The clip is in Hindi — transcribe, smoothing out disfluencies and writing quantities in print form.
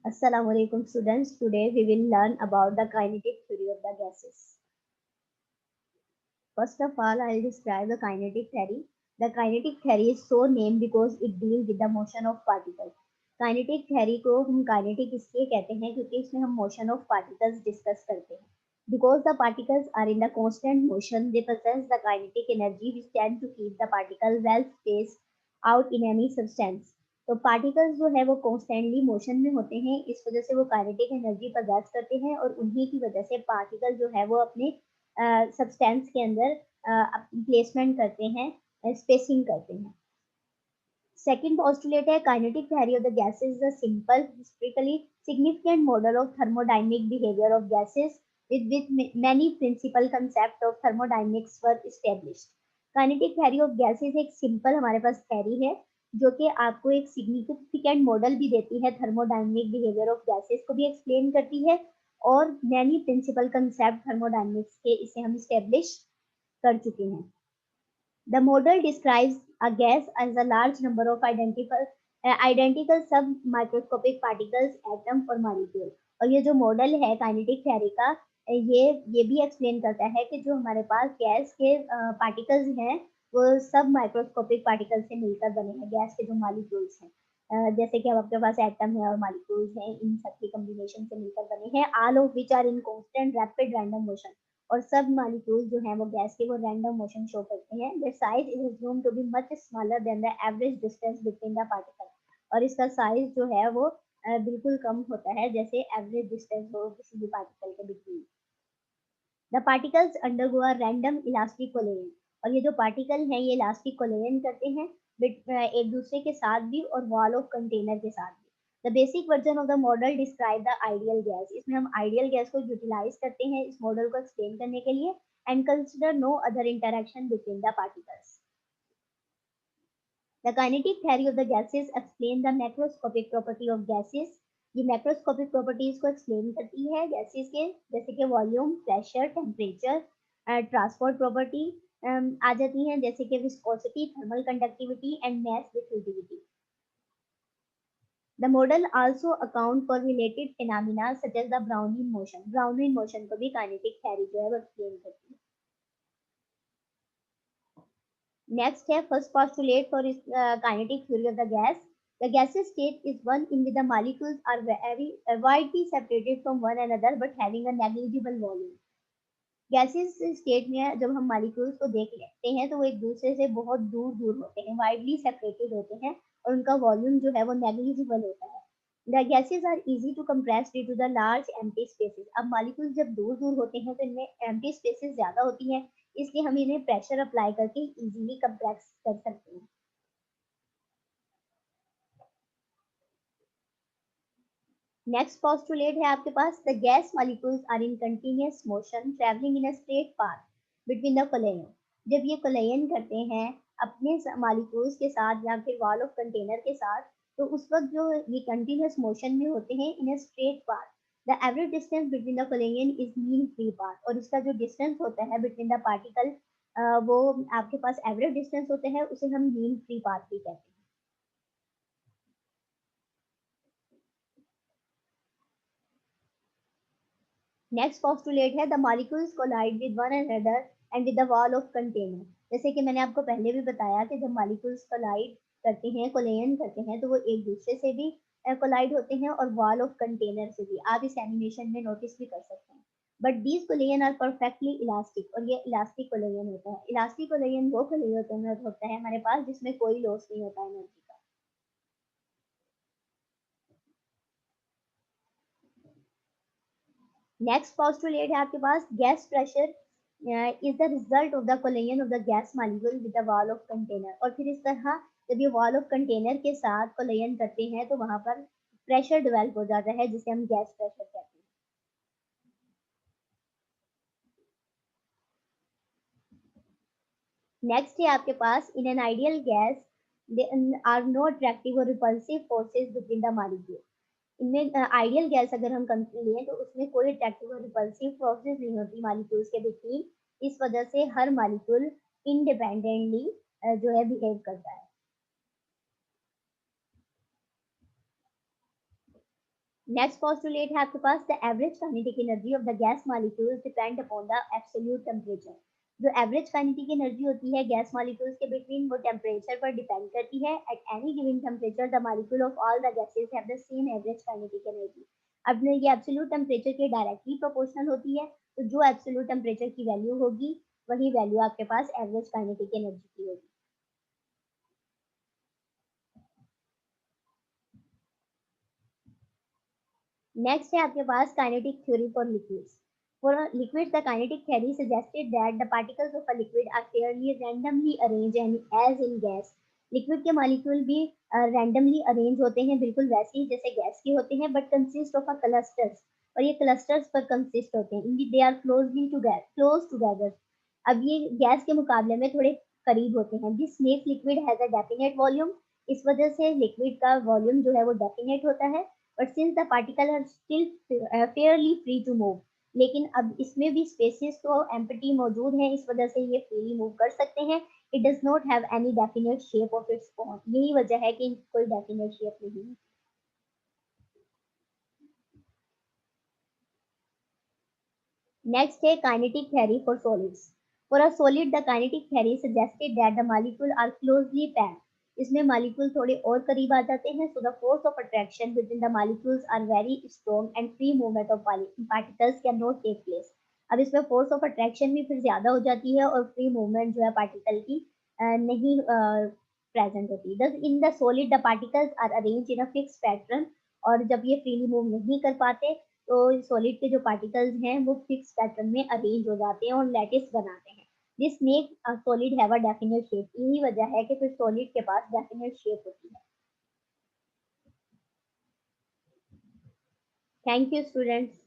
Assalamu alaikum students. Today we will learn about the kinetic theory of the gases. First of all, I will describe the kinetic theory. The kinetic theory is so named because it deals with the motion of particles. Kinetic theory को हम kinetic इसलिए कहते हैं क्योंकि इसमें हम motion of particles discuss करते हैं. Because the particles are in the constant motion, they possess the kinetic energy which tend to keep the particle well spaced out in any substance. तो पार्टिकल्स जो है वो कॉन्स्टेंटली मोशन में होते हैं, इस वजह से वो काइनेटिक एनर्जी पजेस करते हैं और उन्हीं की वजह से पार्टिकल जो है वो अपने सब्सटेंस के अंदर प्लेसमेंट करते हैं, स्पेसिंग करते हैं. सेकेंड पोस्टुलेट है kinetic theory of the gases is a simple historically significant model of thermodynamic behaviour of gases with many principal concept of thermodynamics were established. Kinetic theory of gases एक सिंपल हमारे पास थ्योरी है जो कि आपको एक सिग्निफिकेंट मॉडल भी देती है, थर्मोडायनेमिक बिहेवियर ऑफ गैसेस को भी एक्सप्लेन करती है और मैनी प्रिंसिपल कंसेप्ट थर्मोडायनेमिक्स के इसे हम स्टेब्लिश कर चुके हैं. The model describes a gas as a large number of identical submicroscopic particles, atom और molecule. और ये जो मॉडल है काइनेटिक थ्योरी का, ये भी एक्सप्लेन करता है कि जो हमारे पास गैस के पार्टिकल्स हैं वो सब माइक्रोस्कोपिक पार्टिकल से मिलकर बने हैं. गैस के जो मॉलिक्यूल्स हैं, जैसे कि अब आपके पास एटम है और मॉलिक्यूल्स हैं, इन सब के कॉम्बिनेशन से मिलकर बने हैं. All of which are in constant rapid random motion. और सब मॉलिक्यूल जो हैं वो गैस के वो रैंडम मोशन शो करते हैं. Their size is assumed to be much smaller than the average distance between the particle. और इसका साइज जो है वो बिल्कुल कम होता है जैसे एवरेज डिस्टेंस हो किसी भी पार्टिकल के between. The particles undergo a random elastic collagen. और ये जो पार्टिकल हैं ये इलास्टिक कोलेजन करते हैं एक दूसरे के साथ भी और वॉल ऑफ कंटेनर के साथ भी. The basic version of the model describe the ideal gas. इसमें हम आइडियल गैस को यूटिलाइज करते हैं इस मॉडल को एक्सप्लेन करने के लिए. And consider no other interaction between the particles. The kinetic theory of the gases explain the macroscopic property of gases. ये मैक्रोस्कोपिक प्रॉपर्टीज को एक्सप्लेन करती है गैसेस के, जैसे कि volume, pressure, temperature, transport property आ जाती हैं, जैसे कि viscosity, thermal conductivity and mass diffusivity. The model also account for related phenomena such as the Brownian motion. Brownian motion को भी kinetic theory जो है वो explain करती है. Next है first postulate for kinetic theory of the gas. The gaseous state is one in which the molecules are very widely separated from one another but having a negligible volume. Gases state में जब हम मॉलिक्यूल्स को देख लेते हैं तो वो एक दूसरे से बहुत दूर दूर होते हैं, वाइडली सेपरेटेड होते हैं और उनका वॉल्यूम जो है वो नेग्लिजिबल होता है. The gases are easy to compress due to the large empty spaces. अब मॉलिक्यूल्स जब दूर दूर होते हैं तो इनमें एम्प्टी स्पेसेस ज्यादा होती हैं, इसलिए हम इन्हें प्रेशर अप्लाई करके इजीली कंप्रेस कर सकते हैं. नेक्स्ट पोस्टुलेट है आपके पास the gas molecules are in continuous motion travelling in a straight path between the collision. जब ये कोलेन करते हैं अपने मॉलिक्यूल्स के साथ या फिर वॉल ऑफ कंटेनर के साथ, तो उस वक्त जो ये कंटिन्यूअस मोशन में होते हैं in a straight path. The average distance between the collision is mean free path. और इसका जो डिस्टेंस होता है बिटवीन द पार्टिकल, वो आपके पास एवरेज डिस्टेंस होते हैं, उसे हम मीन फ्री पाथ भी कहते हैं. नेक्स्ट पोस्टुलेट है the molecules collide with one another and with the wall of container. जैसे कि मैंने आपको पहले भी बताया कि जब मॉलिक्यूल्स कोलाइड करते हैं, कोलेन करते हैं, तो वो एक दूसरे से भी कोलाइड होते हैं और वॉल ऑफ कंटेनर से भी. आप इस एनिमेशन में नोटिस भी कर सकते हैं. बट दीज कोलेन आर परफेक्टली इलास्टिक. और ये इलास्टिक कोलेन होता है. इलास्टिक कोलेन वो कोलेन होता है हमारे पास जिसमें कोई लॉस नहीं होता एनर्जी का. नेक्स्ट पोस्टुलेट है आपके पास gas pressure is the result of the collision of the gas molecule with the wall of container. और फिर इस तरह जब ये वॉल ऑफ कंटेनर के साथ कोलिजन करते हैं तो वहां पर प्रेशर डेवलप हो जाता है जिसे हम गैस प्रेशर कहते हैं. नेक्स्ट है आपके पास in an ideal gas are no attractive और repulsive forces between the molecule. इनमें आइडियल गैस अगर हम लें तो उसमें कोई अट्रैक्टिव और रिपल्सिव फोर्सेस नहीं होती मॉलिक्यूल्स के बिटवीन. इस वजह से हर मॉलिक्यूल इंडिपेंडेंटली जो है बिहेव करता है. नेक्स्ट पोस्टुलेट है आपके पास, the average kinetic energy of the gas molecules depend upon the absolute temperature. जो एवरेज काइनेटिक एनर्जी होती है गैस मॉलिक्यूल्स के बिटवीन, वो टेम्परेचर पर डिपेंड करती है। At any given temperature the molecule of all the gases have the same average kinetic energy. अब ये एब्सोल्यूट टेम्परेचर के डायरेक्टली प्रोपोर्शनल होती है, तो जो एब्सोल्यूट टेम्परेचर की वैल्यू होगी वही वैल्यू आपके पास एवरेज काइनेटिक एनर्जी की होगी। नेक्स्ट है आपके पास kinetic theory for liquids. For liquids the kinetic theory suggested that the particles of a liquid are fairly randomly arranged and as in gas. Liquid के मॉलिक्यूल भी रैंडमली अरेंज होते हैं, बिल्कुल वैसे ही जैसे गैस के होते हैं, but consist of a clusters, और ये क्लस्टर्स पर कंसिस्ट होते हैं। They are close together. अब ये गैस के मुकाबले में थोड़े करीब होते हैं। This makes liquid has a definite volume. इस वजह से लिक्विड का वॉल्यूम जो है वो डेफिनेट होता है। But since the particle are still fairly free to move, लेकिन अब इसमें भी स्पेसेस तो एम्प्टी मौजूद हैं, इस वजह से ये फ्रीली मूव कर सकते हैं। It does not have any definite shape of its own. यही वजह है कि कोई डेफिनेट शेप नहीं है। Next है kinetic theory for solids. For a solid, the kinetic theory suggested that the molecules are closely packed. इसमें molecule थोड़े और करीब आ जाते हैं, so the force of attraction within the molecules are very strong and free movement of particles cannot take place. अब इसमें force of attraction भी फिर ज्यादा हो जाती है और free movement जो है particle की नहीं present होती। Thus in the solid the particles are arranged in a fixed pattern, और जब ये freely move नहीं कर पाते तो सॉलिड के जो पार्टिकल्स हैं वो फिक्स पैटर्न में अरेंज हो जाते हैं और लैटिस बनाते हैं। This make solid have a definite shape. यही वजह है कि फिर सॉलिड के पास डेफिनेट शेप होती है। Thank you students.